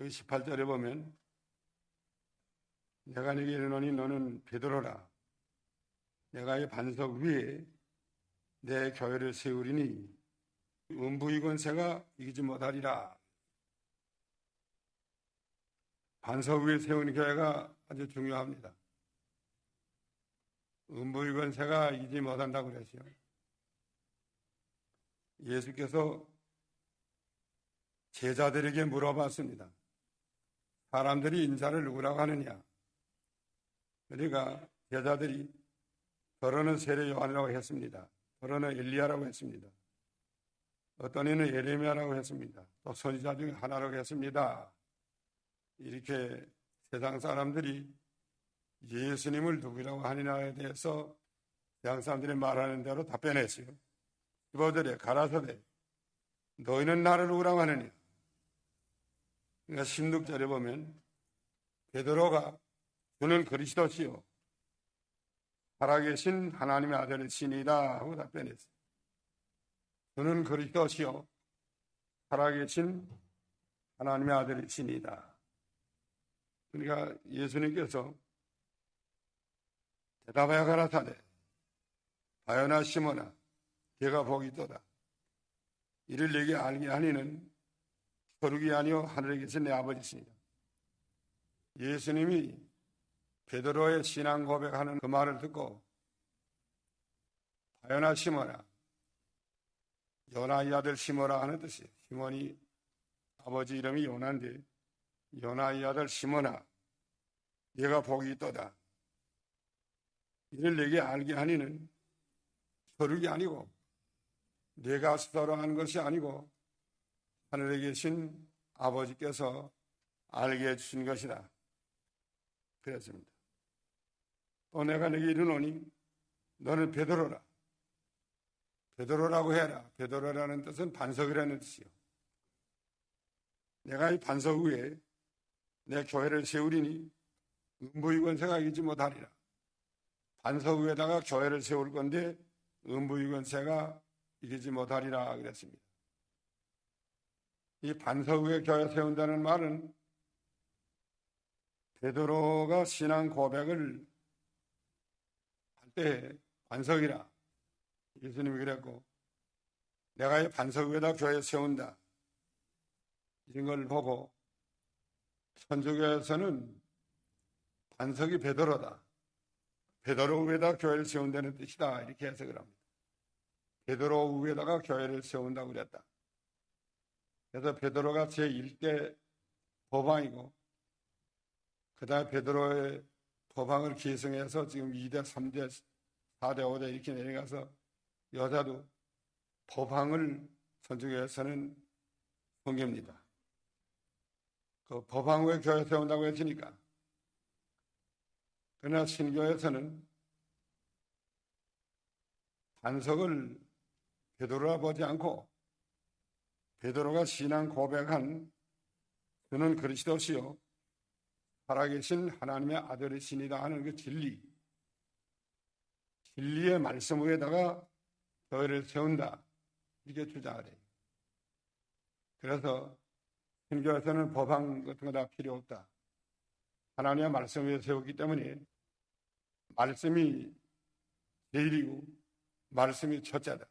여기 18절에 보면 내가 네게 이르노니 너는 베드로라. 내가 이 반석 위에 내 교회를 세우리니 음부이건세가 이기지 못하리라. 반석 위에 세우는 교회가 아주 중요합니다. 음부이건세가 이기지 못한다고 그랬어요. 예수께서 제자들에게 물어봤습니다. 사람들이 인자를 누구라고 하느냐? 그러니까 제자들이 더러는 세례 요한이라고 했습니다. 더러는 엘리야라고 했습니다. 어떤 이는 예레미야라고 했습니다. 또 선지자 중에 하나라고 했습니다. 이렇게 세상 사람들이 예수님을 누구라고 하느냐에 대해서 세상 사람들이 말하는 대로 답변했어요. 15절에 가라사대 너희는 나를 누구라고 하느냐? 그러니까 16절에 보면 베드로가 주는 그리스도시요 살아계신 하나님의 아들이시니이다 하고 답변했어요. 주는 그리스도시요 살아계신 하나님의 아들이시니이다. 그러니까 예수님께서 대답하여 가라사대 바요나 시몬아 네가 복이 있도다. 이를 내게 알게 하니는 거룩이 아니요 하늘에 계신 내 아버지시니라. 예수님이 베드로의 신앙 고백하는 그 말을 듣고 바요나 시몬아 요나의 아들 시몬아 하는 뜻이에요. 시몬이 아버지 이름이 요나인데 요나의 아들 시몬아 네가 복이 있도다. 이를 내게 알게 하니는 거룩이 아니고 내가 스스로 한 것이 아니고 하늘에 계신 아버지께서 알게 해주신 것이다. 그랬습니다. 또 내가 내게 이르노니 너는 베드로라. 베드로라고 해라. 베드로라는 뜻은 반석이라는 뜻이요. 내가 이 반석 위에 내 교회를 세우리니 음부이건세가 이기지 못하리라. 반석 위에다가 교회를 세울 건데 음부이건세가 이기지 못하리라 그랬습니다. 이 반석 위에 교회 세운다는 말은 베드로가 신앙 고백을 할 때 반석이라 예수님이 그랬고 내가 이 반석 위에다 교회 세운다 이런 걸 보고 천주교에서는 반석이 베드로다. 베드로 위에다 교회를 세운다는 뜻이다 이렇게 해석을 합니다. 베드로 위에다가 교회를 세운다고 그랬다. 그래서 베드로가 제1대 법왕이고 그 다음에 베드로의 법왕을 계승해서 지금 2대, 3대, 4대, 5대 이렇게 내려가서 여자도 법왕을 천주교에서는 섬깁니다. 그 법왕 후에 교회 세운다고 했으니까. 그러나 신교에서는 반석을 베드로라 보지 않고 베드로가 신앙 고백한 그는 그리스도시요 살아계신 하나님의 아들이시니라 하는 그 진리의 말씀 위에다가 교회를 세운다 이렇게 주장을 해요. 그래서 신교에서는 법황 같은 거 다 필요 없다. 하나님의 말씀 위에 세우기 때문에 말씀이 제일이고 말씀이 첫째다.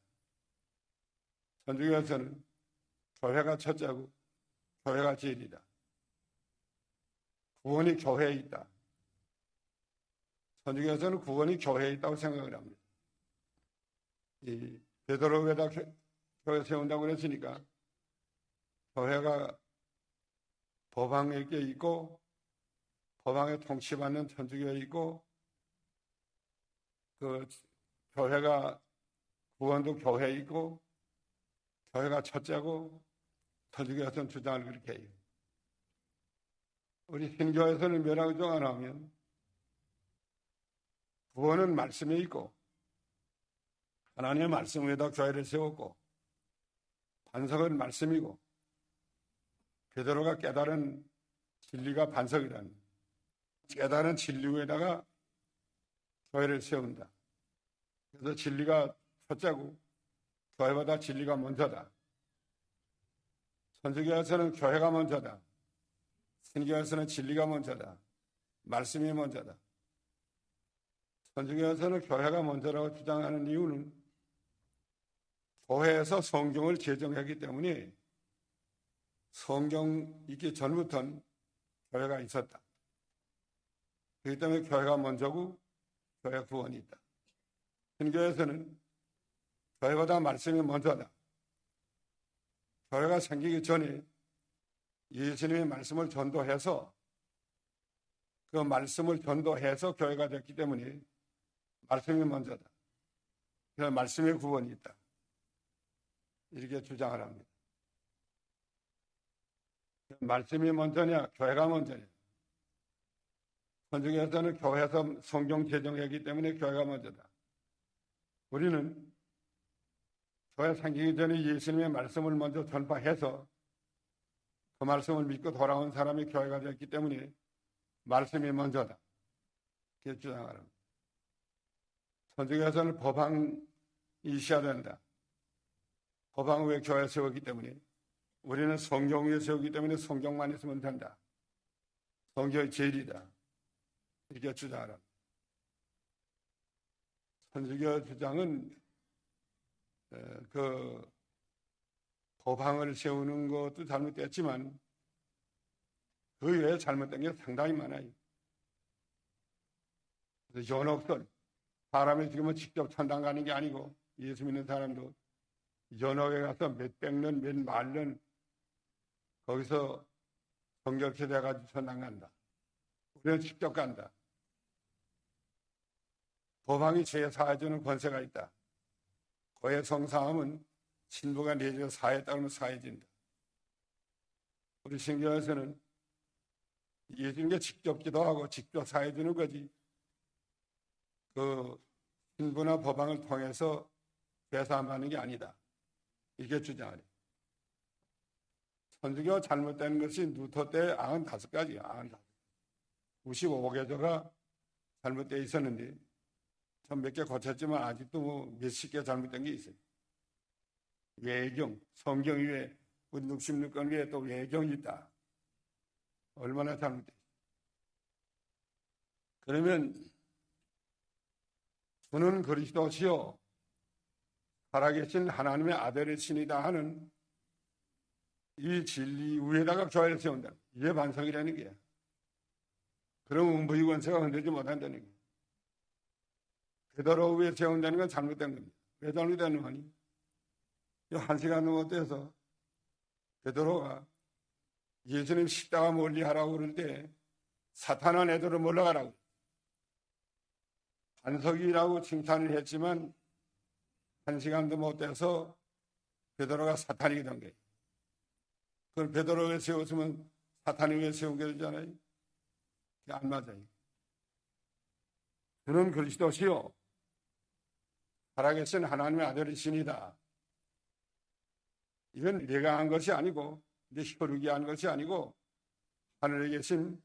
천주교에서는 교회가 첫째고 교회가 제일이다. 구원이 교회에 있다. 천주교에서는 구원이 교회에 있다고 생각을 합니다. 이 베드로 위에다 교회 세운다고 그랬으니까 교회가 법왕에 있고 법왕에 통치받는 천주교에 있고 그 교회가 구원도 교회에 있고 교회가 첫째고 천주교에서는 주장을 그렇게 해요. 우리 신교에서는 뭐라고 주장하냐면 구원은 말씀에 있고 하나님의 말씀 위에다 교회를 세웠고 반석은 말씀이고 베드로가 깨달은 진리가 반석이라는 깨달은 진리 위에다가 교회를 세운다. 그래서 진리가 첫째고 교회보다 진리가 먼저다. 천주교에서는 교회가 먼저다. 신교에서는 진리가 먼저다. 말씀이 먼저다. 천주교에서는 교회가 먼저라고 주장하는 이유는 교회에서 성경을 제정했기 때문에 성경 있기 전부터는 교회가 있었다. 그렇기 때문에 교회가 먼저고 교회 구원이 있다. 신교에서는 교회보다 말씀이 먼저다. 교회가 생기기 전에 예수님의 말씀을 전도해서 그 말씀을 전도해서 교회가 됐기 때문에 말씀이 먼저다. 그래서 말씀의 구원이 있다. 이렇게 주장을 합니다. 말씀이 먼저냐, 교회가 먼저냐. 천주교에서는 교회에서 성경 제정했기 때문에 교회가 먼저다. 우리는 교회 생기기 전에 예수님의 말씀을 먼저 전파해서 그 말씀을 믿고 돌아온 사람이 교회가 되었기 때문에 말씀이 먼저다. 이렇게 주장을 합니다. 천주교에서는 법황이 있어야 된다. 법황 위에 교회 세우기 때문에 우리는 성경 위에 세우기 때문에 성경만 있으면 된다. 성경이 제일이다. 이렇게 주장을 합니다. 천주교 주장은 그 법황을 세우는 것도 잘못됐지만 그 외에 잘못된 게 상당히 많아요. 그래서 연옥설, 사람이 지금은 직접 천당 가는 게 아니고 예수 믿는 사람도 연옥에 가서 몇백 년, 몇 만 년 거기서 정결케 돼가지고 천당 간다. 우리는 직접 간다. 법황이 죄 사해주는 권세가 있다. 그의 성사함은 신부가 내주어 사에 따르면 사해진다. 우리 신교에서는 예수님께 직접 기도하고 직접 사해주는 거지 그 신부나 법황을 통해서 죄사함하는 게 아니다. 이게 주장하네. 천주교 잘못된 것이 루터 때 95가지야. 95개조가 잘못되어 있었는데 전 몇 개 고쳤지만 아직도 뭐 몇십 개 잘못된 게 있어요. 외경, 성경 위에 우리 66권 위에 또 외경이 있다. 얼마나 잘못돼. 그러면 주는 그리스도시요 살아계신 하나님의 아들의 신이다 하는 이 진리 위에다가 교회를 세운다. 이게 반성이라는 거야. 그럼 음부의 권세가 흔들지 못한다는 거야. 베드로 위에 세운다는 건 잘못된 겁니다. 왜 잘못된 거니? 한 시간 넘어서 베드로가 예수님 십자가 멀리 하라고 그럴 때 사탄은 애들을 몰러가라고. 반석이라고 칭찬을 했지만 한 시간도 못 돼서 베드로가 사탄이 된 거예요. 그걸 베드로에 세웠으면 사탄이 왜 세운 게 되잖아요. 그게 안 맞아요. 그는 그리스도시요 살아계신 하나님의 아들이시니다. 이건 내가 한 것이 아니고 내 혈육이 한 것이 아니고 하늘에 계신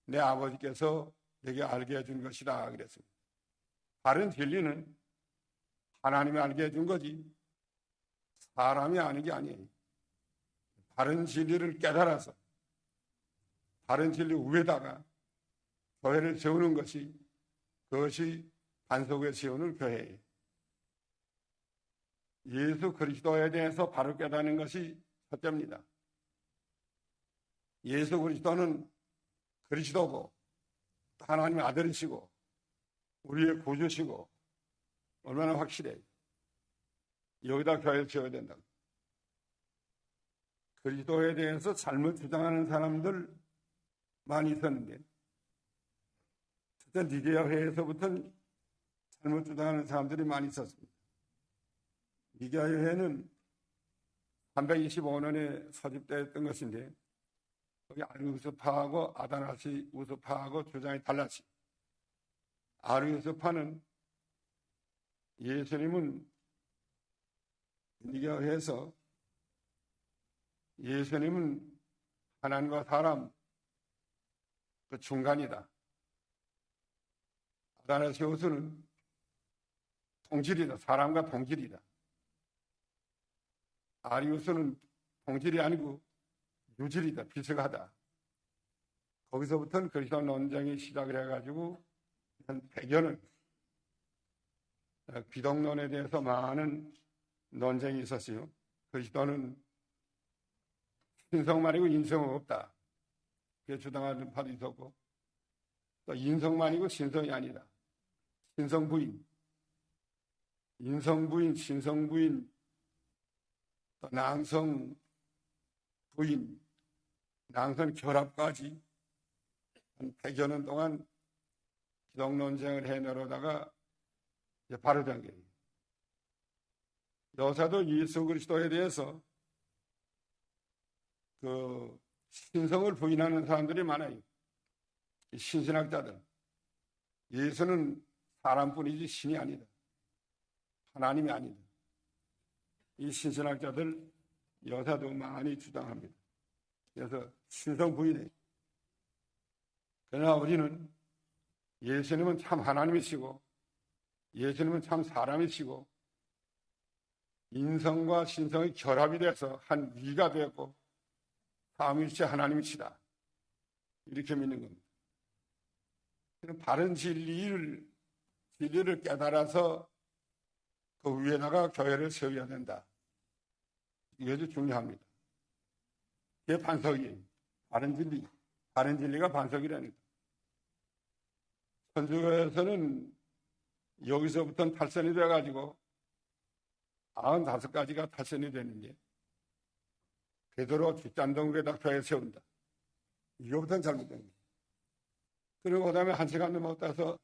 내 아버지께서 내게 알게 해준 것이다 그랬습니다. 다른 진리는 하나님이 알게 해준 거지 사람이 아는 게 아니에요. 다른 진리를 깨달아서 다른 진리 위에다가 교회를 세우는 것이 그것이 반석에 세우는 교회예요. 예수 그리스도에 대해서 바로 깨닫는 것이 첫째입니다. 예수 그리스도는 그리스도고 하나님의 아들이시고 우리의 구주시고 얼마나 확실해요. 여기다 교회를 지어야 된다. 그리스도에 대해서 잘못 주장하는 사람들 많이 있었는데 첫째 니게아 회에서부터는 잘못 주장하는 사람들이 많이 있었습니다. 니게아 회는 325년에 소집되었던 것인데 거기 아리우스파하고 아다나시 우스파하고 주장이 달랐지. 아리우스파는 예수님은 니게아 회에서 예수님은 하나님과 사람 그 중간이다. 아다나시 우스는 동질이다. 사람과 동질이다. 아리우스는 동질이 아니고 유질이다. 비슷하다. 거기서부터는 그리스도 논쟁이 시작을 해가지고 한 100여 년 기독론에 대해서 많은 논쟁이 있었어요. 그리스도는 신성만이고 인성은 없다. 그게 주장하는 파도 있었고, 또 인성만이고 신성이 아니다. 신성 부인, 인성 부인, 신성 부인, 또 낭성 부인, 낭성 결합까지 한 100여 년 동안 기독 논쟁을 해내려다가 이제 바로된 거예요. 여사도 예수 그리스도에 대해서 그 신성을 부인하는 사람들이 많아요. 신신학자들. 예수는 사람뿐이지 신이 아니다. 하나님이 아니다. 이 신신학자들 여사도 많이 주장합니다. 그래서 신성 부인해. 그러나 우리는 예수님은 참 하나님이시고 예수님은 참 사람이시고 인성과 신성의 결합이 돼서 한 위가 되었고 삼위일체 하나님이시다. 이렇게 믿는 겁니다. 바른 진리를 깨달아서 그 위에다가 교회를 세워야 된다. 이게 아주 중요합니다. 이게 반석이에요. 바른 진리가 반석이라는 거예요. 천주교에서는 여기서부터는 탈선이 돼가지고 95가지가 탈선이 되는데 베드로 뒷잔동 위에다 교회 세운다. 이거부터는 잘못된 거예요. 그리고 그 다음에 한 시간도 못 따서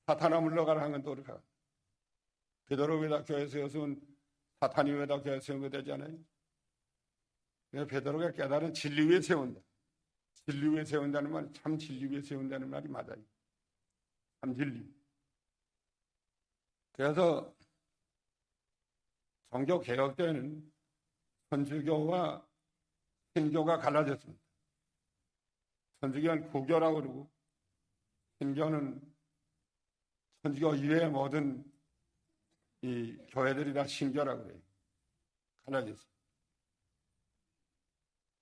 사탄아 물러가라 하는 건 노력하고 베드로 위에다 교회 세웠으면 사탄이 위에다 교회 세운 거 되잖아요. 그래서 베드로가 깨달은 진리 위에 세운다. 진리 위에 세운다는 말이 참 진리 위에 세운다는 말이 맞아요. 참 진리. 그래서 종교 개혁 때는 천주교와 신교가 갈라졌습니다. 천주교는 구교라고 그러고 신교는 천주교 이외의 모든 이 교회들이 다 신교라고 그래요. 갈라졌어요.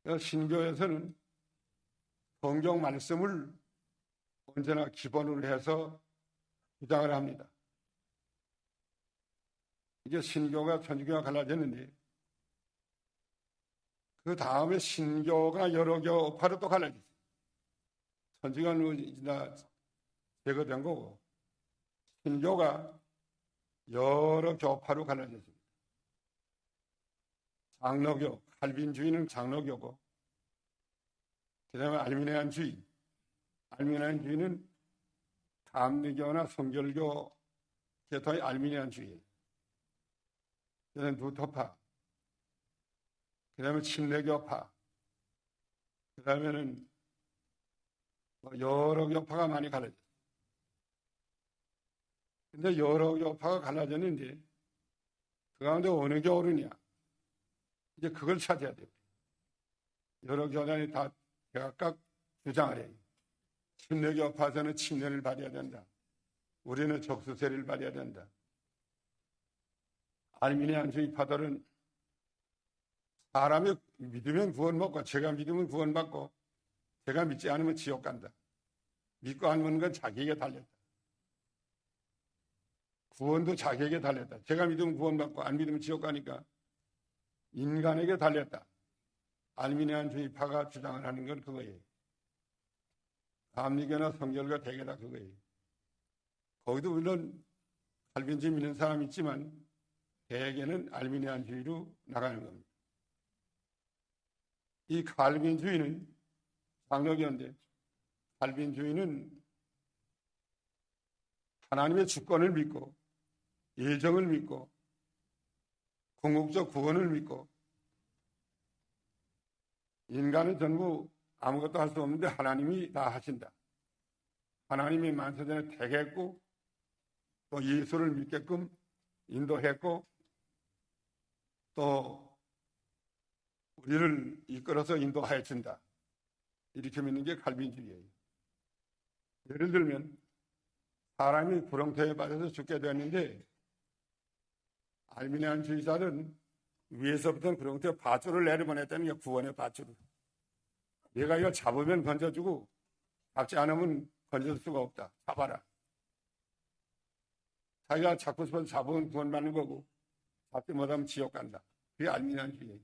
그래서 신교에서는 성경 말씀을 언제나 기본으로 해서 주장을 합니다. 이제 신교가 천주교가 갈라졌는데 그 다음에 신교가 여러 교파로 또 갈라졌어요. 천주교는 이제 제거된 거고 신교가 여러 교파로 갈라졌습니다. 장로교, 칼빈주의는 장로교고 그 다음에 알미니안주의는 감리교나 성결교 계통의 알미니안주의예요. 그 다음에 루터파, 그 다음에 침례교파, 그 다음에는 여러 교파가 많이 갈라졌어요. 근데 여러 교파가 갈라졌는데 그 가운데 어느 교르냐? 이제 그걸 찾아야 돼요. 여러 교단이 다 각각 주장을 해요. 침례교파에서는 침례를 받아야 된다. 우리는 적수세를 받아야 된다. 알미니안주의 파들은 사람이 믿으면 구원받고 제가 믿으면 구원받고 제가 믿지 않으면 지옥 간다. 믿고 안 믿는 건 자기에게 달렸다. 구원도 자기에게 달렸다. 제가 믿으면 구원받고 안 믿으면 지옥 가니까 인간에게 달렸다. 알미니안주의파가 주장을 하는 건 그거예요. 감리교나 성결교 대개 다 그거예요. 거기도 물론 칼빈주의 믿는 사람이 있지만 대개는 알미니안주의로 나가는 겁니다. 이 칼빈주의는 장로교인데 칼빈주의는 하나님의 주권을 믿고 예정을 믿고 궁극적 구원을 믿고 인간은 전부 아무것도 할 수 없는데 하나님이 다 하신다. 하나님이 만세전에 택했고 또 예수를 믿게끔 인도했고 또 우리를 이끌어서 인도하여 준다. 이렇게 믿는 게 칼빈주의예요. 예를 들면 사람이 구렁텅이에 빠져서 죽게 되었는데 알미니안주의자는 위에서부터 구렁텅이에 밧줄을 내려보냈다는 게 구원의 밧줄을. 내가 이걸 잡으면 건져주고 잡지 않으면 건질 수가 없다. 잡아라. 자기가 잡고 싶어서 잡으면 구원받는 거고 잡지 못하면 지옥 간다. 그게 알미니안주의예요.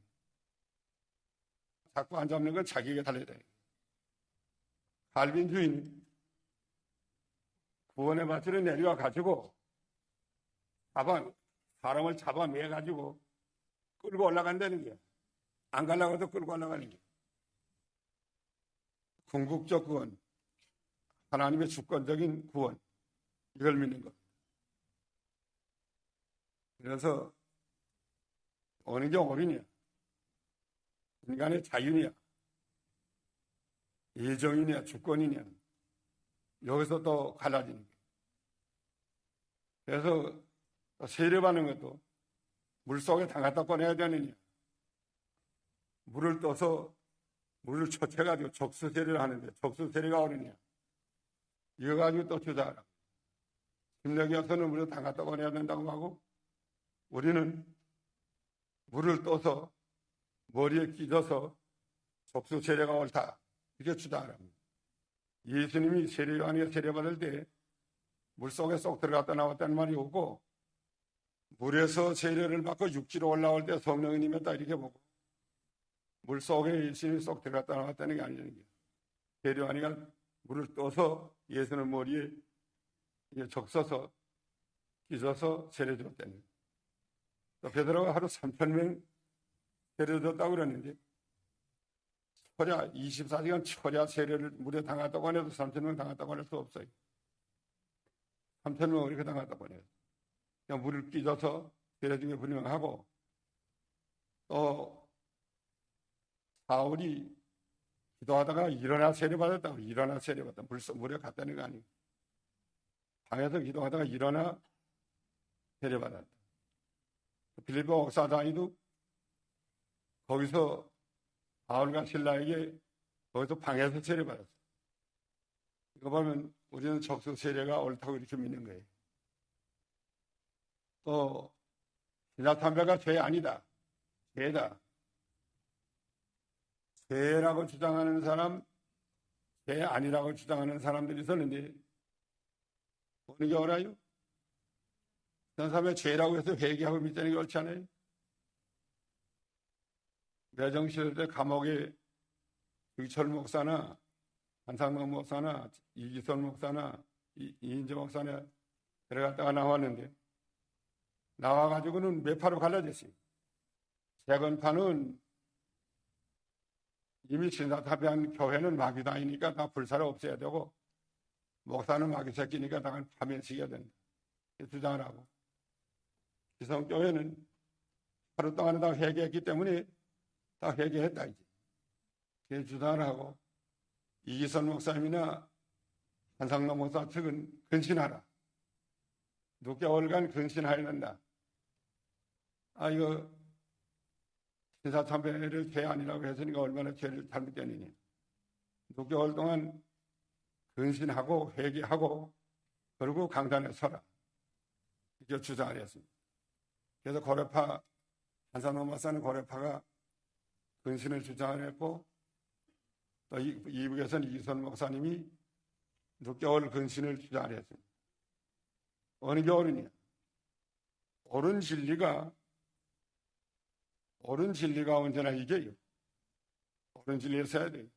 잡고 안 잡는 건 자기에게 달려야 돼. 칼빈주의는 구원의 밭으로 내려와 가지고 사람을 잡아매 가지고 끌고 올라간다는 게, 안 가려고 해도 끌고 올라가는 게. 궁극적 구원, 하나님의 주권적인 구원, 이걸 믿는 것. 그래서 어느 게 옳으냐? 인간의 자유냐? 예정이냐? 주권이냐? 여기서 또 갈라지는 거예요. 그래서 세례받는 것도 물속에 담갔다 꺼내야 되느냐? 물을 떠서 물을 초쳐가지고 적수세례를 하는데 적수세례가 옳으냐? 이거 가지고 또 주장하라. 심력이어서는 물을 담갔다 꺼내야 된다고 하고, 우리는 물을 떠서 머리에 끼져서 적수 세례가 옳다, 이렇게 주장합니다. 예수님이 세례요한에게 세례받을 때 물속에 쏙 들어갔다 나왔다는 말이 오고, 물에서 세례를 받고 육지로 올라올 때 성령이 임했다, 이렇게 보고, 물속에 예수님이 쏙 들어갔다 나왔다는 게 아니라는 거예요. 세례요한이가 물을 떠서 예수님 머리에 적셔서 끼져서 세례 줬다는 거예요. 또 베드로가 하루 3,000명 세례 줬다고 그랬는데, 철야 24시간 철야 세례를 물에 당했다고 해도 3,000명 당했다고 할 수 없어요. 3,000명 이렇게 당했다고 해요. 그냥 물을 끼져서 세례 중에 분명하고, 또 사울이 기도하다가 일어나 세례받았다고, 일어나 세례받았다. 물에 갔다는 거 아니에요. 방에서 기도하다가 일어나 세례받았다. 빌립보 옥사장이도 거기서 바울과 실라에게 거기서 방에서 세례받았어요. 이거 보면 우리는 적수 세례가 옳다고 이렇게 믿는 거예요. 또 지나탐배가 죄 아니다, 죄다. 죄라고 주장하는 사람, 죄 아니라고 주장하는 사람들이 있었는데, 어느 게 옳아요? 어떤 사람의 죄라고 해서 회개하고 믿자는 게 옳지 않아요? 매정시대 때 감옥에 유기철 목사나 한상동 목사나 이기선 목사나 이인재 목사나 들어갔다가 나왔는데, 나와가지고는 매파로 갈라졌어요. 재건파는 이미 신사탑의한 교회는 마귀다이니까 다 불사를 없애야 되고, 목사는 마귀 새끼니까 다 파면시켜야 된다, 주장을 하고, 기성교회는 하루 동안에 다 회개했기 때문에 다 회개했다, 이제 그렇게 주장을 하고, 이기선 목사님이나 한상동 목사 측은 근신하라, 6개월간 근신해야 된다. 이거 신사참배를 죄 아니라고 했으니까 얼마나 죄를 잘못했느냐. 6개월 동안 근신하고 회개하고 그리고 강단에 서라, 이렇게 주장을 했습니다. 그래서 고려파, 한상동 목사는 고려파가 근신을 주장을 했고, 또 이북에서는 이기선 목사님이 6개월 근신을 주장을 했습니다. 어느 게 옳으냐? 옳은 진리가 언제나 이겨요. 옳은 진리를 써야 돼요.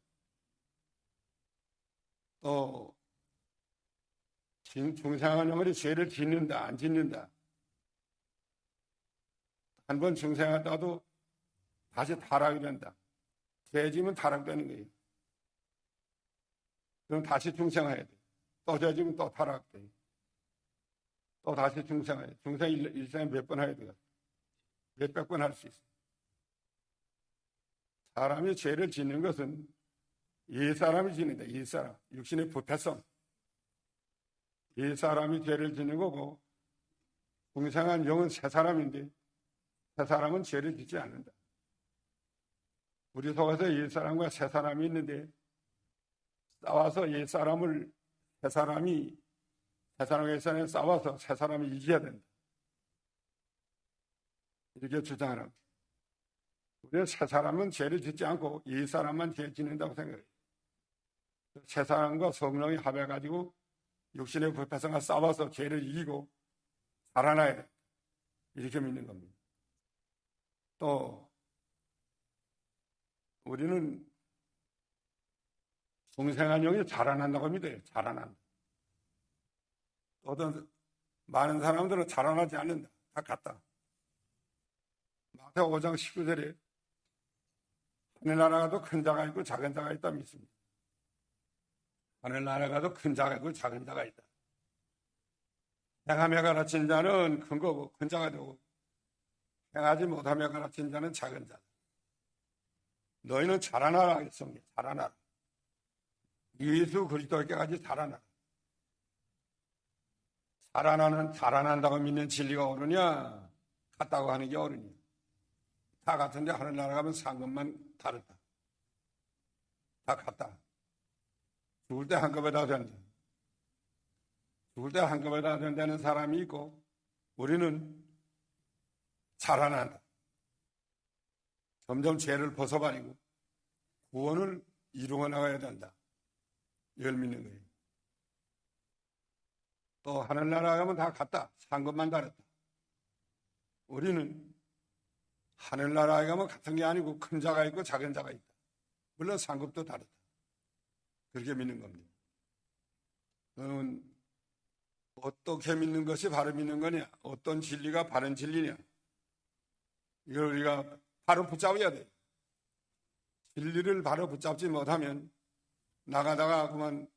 또 중생한 영혼이 죄를 짓는다, 안 짓는다. 한 번 중생하다도 다시 타락이 된다. 죄 지면 타락되는 거예요. 그럼 다시 중생해야 돼. 또 죄 지면 또 타락돼. 또 다시 중생해야 돼. 중생 일생에 몇 번 해야 돼요? 몇백 번 할 수 있어요. 사람이 죄를 짓는 것은 옛사람이 짓는다. 옛사람, 육신의 부패성. 옛사람이 죄를 짓는 거고, 중생한 영은 새사람인데 새사람은 죄를 짓지 않는다. 우리 속에서 옛사람과 새사람이 있는데, 싸워서 옛사람을 새사람과 옛사람이 싸워서 새사람이 이겨야 된다, 이렇게 주장을 합니다. 우리는 새사람은 죄를 짓지 않고 옛사람만 죄 짓는다고 생각해요. 세상과 성령이 합해가지고 육신의 불패성과 싸워서 죄를 이기고 살아나야 돼. 이렇게 믿는 겁니다. 또 우리는 중생한 영이 자라난다고 믿어요. 자라난다. 어떤 많은 사람들은 자라나지 않는다. 다 같다. 마태복음 5장 19절에 하늘나라가도 큰 자가 있고 작은 자가 있다 믿습니다. 하늘나라가도 큰 자가 있고 작은 자가 있다. 행하며 가르친 자는 큰 거고 큰 자가 되고 행하지 못하며 가르친 자는 작은 자다. 너희는 자라나라 했습니다. 자라나라. 예수 그리스도께까지 자라나라. 자라난다고 믿는 진리가 옳으냐? 같다고 하는 게 옳으냐? 다 같은데 하늘나라 가면 상급만 다르다. 다 같다. 죽을 때 한꺼번에 다 된다. 죽을 때 한꺼번에 다 된다는 사람이 있고 우리는 자라난다. 점점 죄를 벗어버리고 구원을 이루어 나가야 된다. 이걸 믿는 거예요. 또 하늘나라 가면 다 같다. 상급만 다르다. 우리는 하늘나라에 가면 같은 게 아니고 큰 자가 있고 작은 자가 있다. 물론 상급도 다르다. 그렇게 믿는 겁니다. 어떻게 믿는 것이 바로 믿는 거냐? 어떤 진리가 바른 진리냐? 이걸 우리가 바로 붙잡아야 돼요. 진리를 바로 붙잡지 못하면 나가다가 그만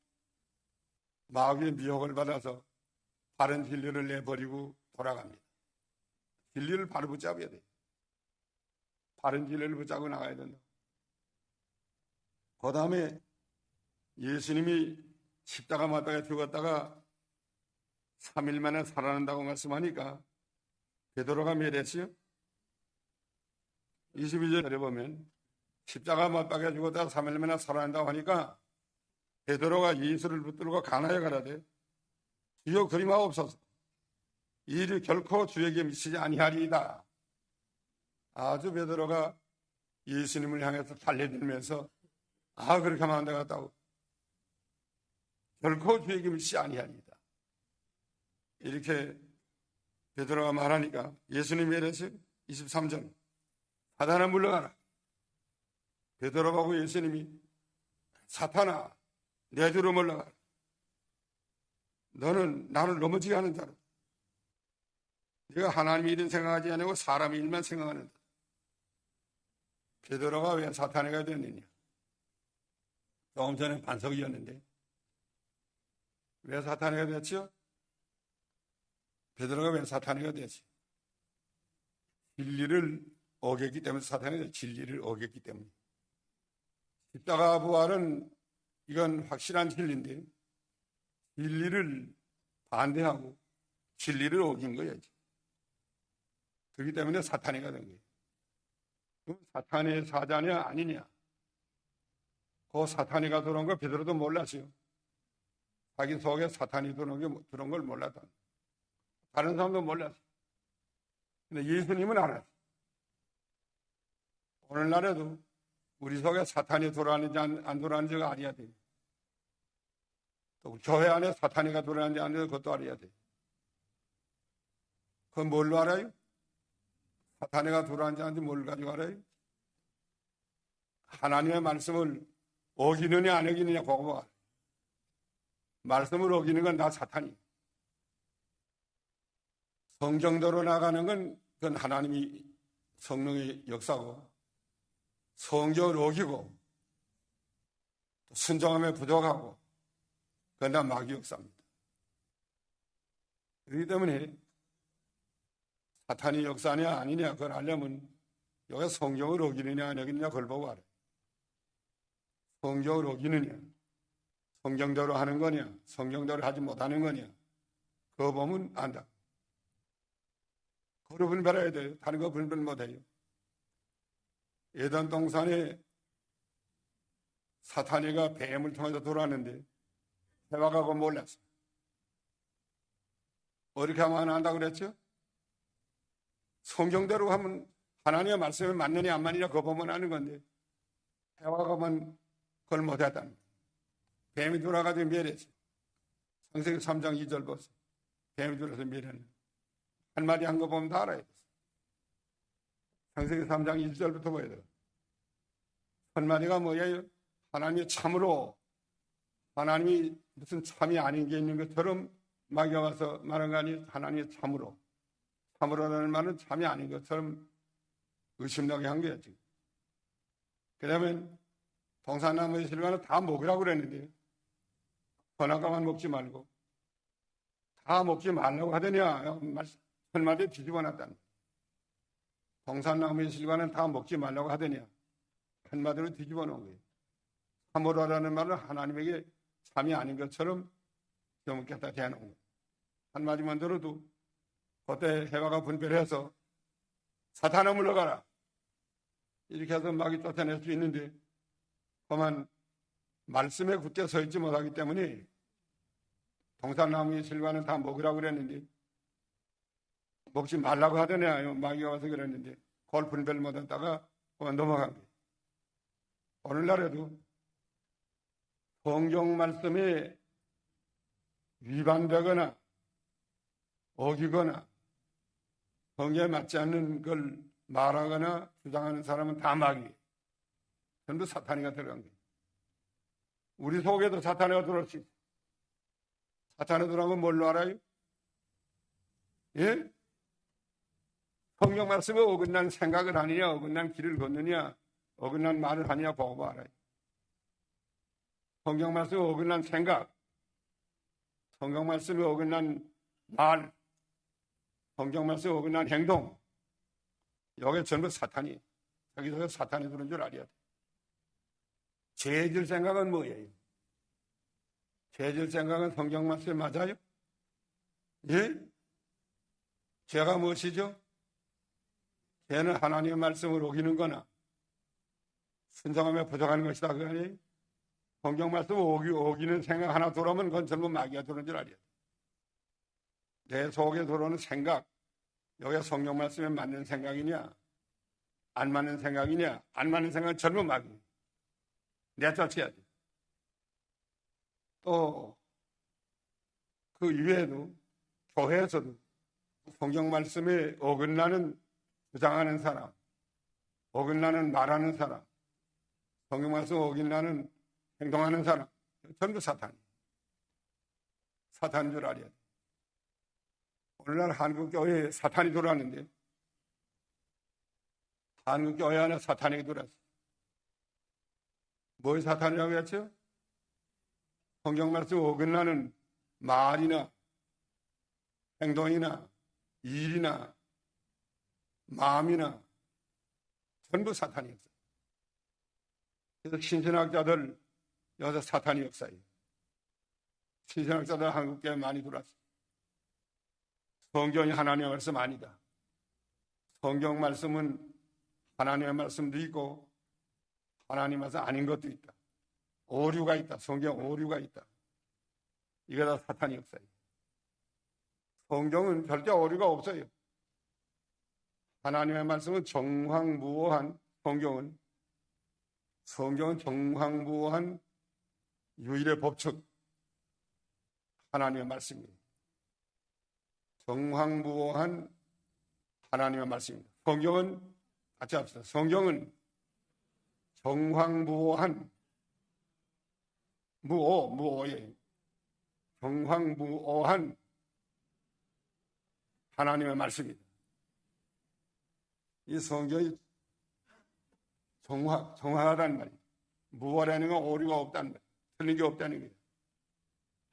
마귀의 미혹을 받아서 바른 진리를 내버리고 돌아갑니다. 진리를 바로 붙잡아야 돼요. 바른 진리를 붙잡고 나가야 된다. 그 다음에 예수님이 십자가 마다에 죽었다가 3일 만에 살아난다고 말씀하니까 베드로가 멸했어요. 22절에 보면 십자가 맞박에 죽었다가 3일 만에 살아난다고 하니까 베드로가 예수를 붙들고 가나에 가라되 주여 그리마옵소서 이 일이 결코 주에게 미치지 아니하리이다. 아주 베드로가 예수님을 향해서 달려들면서 그렇게 하면 안 되겠다고 결코 주에게 미치지 아니하리이다. 이렇게 베드로가 말하니까 예수님이 이래서 23절 사단아 물러가라. 베드로가 보고 예수님이 사탄아 내 뒤로 물러가라. 너는 나를 넘어지게 하는 자라. 네가 하나님의 일은 생각하지 않고 사람의 일만 생각하는다. 베드로가 왜 사탄이가 됐느냐? 조금 전에 반석이었는데 왜 사탄이가 됐죠? 베드로가 왜 사탄이가 됐지? 진리를 어겼기 때문에 사탄이 됐지. 진리를 어겼기 때문에. 십자가 부활은 이건 확실한 진리인데 진리를 반대하고 진리를 어긴 거야지. 그렇기 때문에 사탄이가 된 거예요. 그럼 사탄의 사자냐 아니냐? 그 사탄이가 들어온 걸 베드로도 몰랐어요. 자기 속에 사탄이 들어온 걸 몰랐다. 다른 사람도 몰랐어요. 근데 예수님은 알았어요. 오늘날에도 우리 속에 사탄이 들어왔는지 안 들어왔는지가 알아야 돼요. 또 교회 안에 사탄이가 들어왔는지 안 들어왔는지 그것도 알아야 돼요. 그건 뭘로 알아요? 사탄이가 들어왔는지 안 들어왔는지 뭘 가지고 알아요? 하나님의 말씀을 어기느냐 안 어기느냐 그거 알아요. 말씀을 어기는 건 다 사탄이에요. 성경대로 나가는 건 그건 하나님이 성령의 역사고 성경을 어기고 순종함에 부족하고 그건 다 마귀 역사입니다. 그렇기 때문에 사탄이 역사냐 아니냐 그걸 알려면 여기 성경을 어기느냐 안 어기느냐 그걸 보고 알아요. 성경을 어기느냐 성경대로 하는 거냐 성경대로 하지 못하는 거냐 그거 보면 안다. 그걸 분별해야 돼요. 다른 거 분별 못해요. 에덴 동산에 사탄이가 뱀을 통해서 들어왔는데 해와가 그거 몰랐어요. 어떻게 하면 안다고 그랬죠? 성경대로 하면 하나님의 말씀이 맞느냐 안 맞느냐 그거 보면 아는 건데 해와가 그걸 못했다는 거예요. 뱀이 돌아가지고 멸했어요. 창세기 3장 2절 보세요. 뱀이 돌아서 멸했네. 한마디 한 거 보면 다 알아야 돼. 창세기 3장 1절부터 보여야 돼요. 한마디가 뭐예요? 하나님이 참으로, 하나님이 무슨 참이 아닌 게 있는 것처럼 마귀가 와서 말한 거 아니에요? 하나님이 참으로. 참으로라는 말은 참이 아닌 것처럼 의심나게 한 거야, 지금. 그러면 동산나무의 실과는 다 먹으라고 그랬는데, 번화가만 먹지 말고, 다 먹지 말라고 하더냐, 한마디에 뒤집어 놨다는 거야. 동산나무의 실과는 다 먹지 말라고 하더냐, 한마디로 뒤집어 놓은 거예요. 참으로라는 말은 하나님에게 참이 아닌 것처럼 좀 갖다 대놓은 거예요. 한마디만 들어도 그때 해와가 분별해서 사탄아 물러가라 이렇게 해서 마귀 쫓아낼 수 있는데, 그만 말씀에 굳게 서 있지 못하기 때문에 동산나무의 실과는 다 먹으라고 그랬는데 먹지 말라고 하더냐, 마귀가 와서 그랬는데 그걸 분별 못하다가 그만 넘어간 거예요. 오늘날에도 성경 말씀에 위반되거나 어기거나 성경에 맞지 않는 걸 말하거나 주장하는 사람은 다 마귀예요. 전부 사탄이가 들어간 거예요. 우리 속에도 사탄이가 들어올 수 있어요. 사탄이 들어간 건 뭘로 알아요? 예? 성경 말씀에 어긋난 생각을 하느냐, 어긋난 길을 걷느냐, 어긋난 말을 하느냐 보고 알아요. 성경 말씀에 어긋난 생각, 성경 말씀에 어긋난 말, 성경 말씀에 어긋난 행동, 여기 전부 사탄이, 여기서 사탄이 들은 줄 알아야 돼. 죄질 생각은 뭐예요? 죄질 생각은 성경 말씀에 맞아요? 예? 죄가 무엇이죠? 죄는 하나님의 말씀을 어기는 거나 순종함에 부족한 것이다, 그거 아니에요? 성경 말씀을 어기는 생각 하나 들어오면 그건 전부 마귀가 들어오는 줄 알아야 돼. 내 속에 들어오는 생각, 여기가 성경 말씀에 맞는 생각이냐, 안 맞는 생각이냐, 안 맞는 생각은 전부 마귀. 내쫓아야 돼. 또 그 이외에도 교회에서도 성경 말씀에 어긋나는 주장하는 사람, 어긋나는 말하는 사람, 성경 말씀 어긋나는 행동하는 사람, 전부 사탄. 사탄인 줄 알아야 돼. 오늘날 한국 교회에 사탄이 들어왔는데, 한국 교회 안에 사탄이 들어왔어. 뭘 사탄이라고 했죠? 성경 말씀 어긋나는 말이나 행동이나 일이나 마음이나 전부 사탄이었어요. 그래서 신신학자들 여기서 사탄이 역사예요. 신신학자들 한국교회에 많이 들어왔어요. 성경이 하나님의 말씀 아니다. 성경 말씀은 하나님의 말씀도 있고 하나님 말씀 아닌 것도 있다. 오류가 있다. 성경 오류가 있다. 이게 다 사탄의 역사예요. 성경은 절대 오류가 없어요. 하나님의 말씀은 정황무오한, 성경은 정황무오한 유일의 법칙, 하나님의 말씀입니다. 정황무오한 하나님의 말씀입니다. 성경은 같이 합시다. 성경은 정황무오한, 무오예, 정황무오한 하나님의 말씀입니다. 이 성경이 정확하다는 말이에요. 무오라는 건 오류가 없다는 말이에요. 틀린 게 없다는 거예요.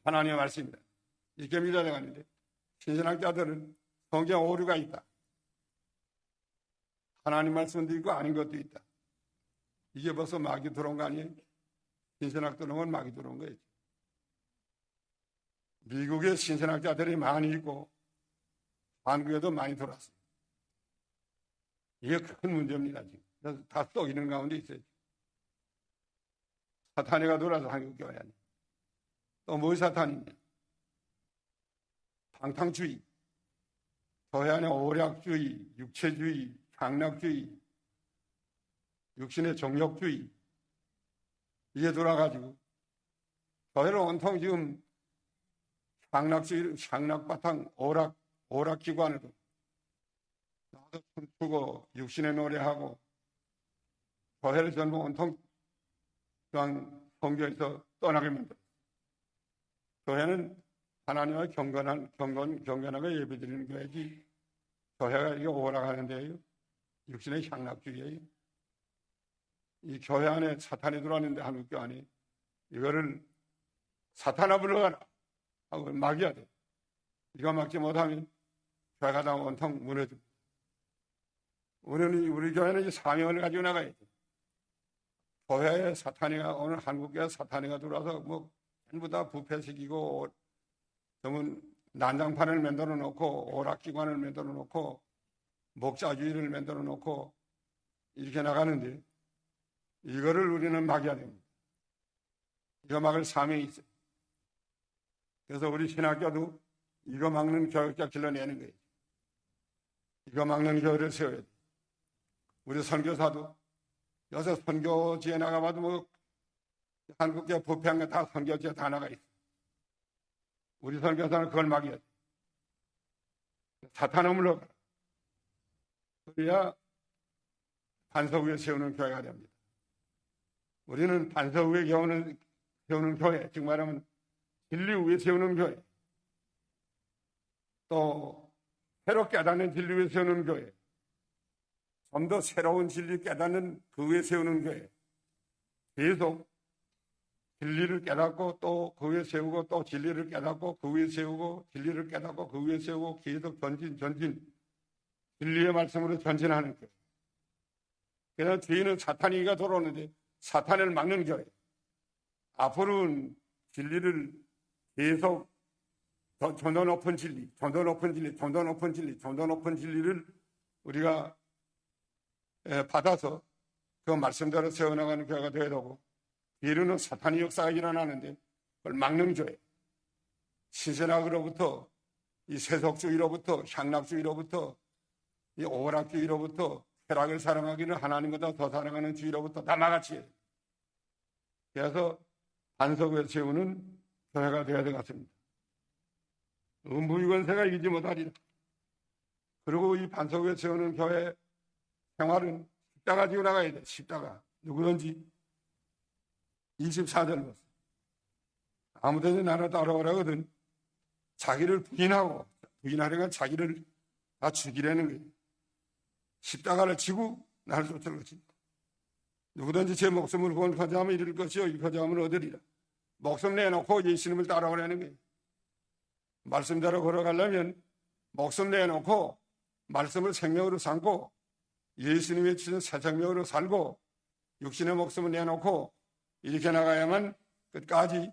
하나님의 말씀입니다. 이렇게 믿어내가는데 신신학자들은 성경 오류가 있다. 하나님 말씀도 있고 아닌 것도 있다. 이게 벌써 마귀 들어온 거 아니에요? 신신학 들어온 건 마귀 들어온 거예요. 미국에 신신학자들이 많이 있고 한국에도 많이 들어왔어요. 이게 큰 문제입니다, 지금. 그래서 다 썩이는 가운데 있어요. 사탄이가 들어와서 한국 교회 안에. 또 뭘 사탄이냐? 방탕주의, 교회 안에 오략주의, 육체주의, 향락주의, 육신의 정욕주의, 이게 들어와가지고 교회를 온통 지금 향락바탕 오락기관으로 나도 춤추고 육신의 노래하고 교회를 전부 온통 그냥 성교에서 떠나게 만들어. 교회는 하나님과 경건하게 예배드리는 교회지. 교회가 이게 오락하는 데예요. 육신의 향락주의예요. 이 교회 안에 사탄이 들어왔는데 한국교 안에 이거를 사탄아 불러가라 하고 막아야 돼. 이거 막지 못하면 교회가 다 온통 무너집니다. 우리 교회는 이 사명을 가지고 나가야 돼. 교회에 오늘 한국교회 사탄이가 들어와서 뭐 전부 다 부패시키고 전부 난장판을 만들어 놓고 오락기관을 만들어 놓고 목자주의를 만들어 놓고 이렇게 나가는데 이거를 우리는 막아야 됩니다. 이거 막을 사명이 있어요. 그래서 우리 신학교도 이거 막는 교육자 길러내는 거예요. 이거 막는 교회를 세워야 돼요. 우리 선교사도 여기서 선교지에 나가봐도 뭐 한국교 부패한 게 다 선교지에 다 나가 있어. 우리 선교사는 그걸 막아야 돼. 사탄을 물러가라. 그래야 반석 위에 세우는 교회가 됩니다. 우리는 반석 위에 세우는 교회, 즉 말하면 진리 위에 세우는 교회, 또 새로 깨닫는 진리 위에 세우는 교회, 좀 더 새로운 진리 깨닫는 그 위에 세우는 교회, 계속 진리를 깨닫고 또 그 위에 세우고 또 진리를 깨닫고 그 위에 세우고 진리를 깨닫고 그 위에 세우고 계속 전진 진리의 말씀으로 전진하는 교회. 그래서 뒤에는 사탄이가 돌아오는데 사탄을 막는 교회. 앞으로는 진리를 계속 좀 더 높은 진리, 좀 더 높은 진리, 좀 더 높은 진리, 좀 더 높은 진리를 우리가 받아서 그 말씀대로 세워나가는 교회가 되어야 되고, 뒤로는 사탄의 역사가 일어나는데 그걸 막는 교회. 신선학으로부터 이 세속주의로부터 향락주의로부터 이 오락주의로부터 쾌락을 사랑하기를 하나님보다 더 사랑하는 주의로부터 다 막아치워요. 그래서 반석을 세우는 교회가 되어야 될 것 같습니다. 음부유권세가 이기지 못하리라. 그리고 이 반석을 세우는 교회 생활은 십자가 지고 나가야 돼. 십자가. 누구든지 24절 봤어. 아무데나 나를 따라오라거든. 자기를 부인하려는 건 자기를 다 죽이려는 거예요. 십자가를 지고 나를 쫓을 것이다. 누구든지 제 목숨을 구원하자 하면 이룰 것이요 일하자 하면 얻으리라. 목숨 내놓고 예수님을 따라오라는 거예요. 말씀대로 걸어가려면 목숨 내놓고 말씀을 생명으로 삼고 예수님의 주신 새 생명으로 살고 육신의 목숨을 내놓고 이렇게 나가야만 끝까지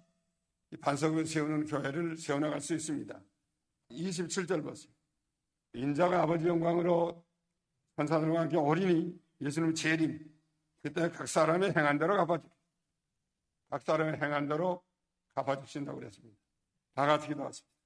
반석을 세우는 교회를 세워나갈 수 있습니다. 27절 보세요. 인자가 아버지 영광으로 천사들과 함께 오리니 예수님 재림. 그때 각 사람의 행한 대로 갚아주신다고 그랬습니다. 다 같이 기도하십니다.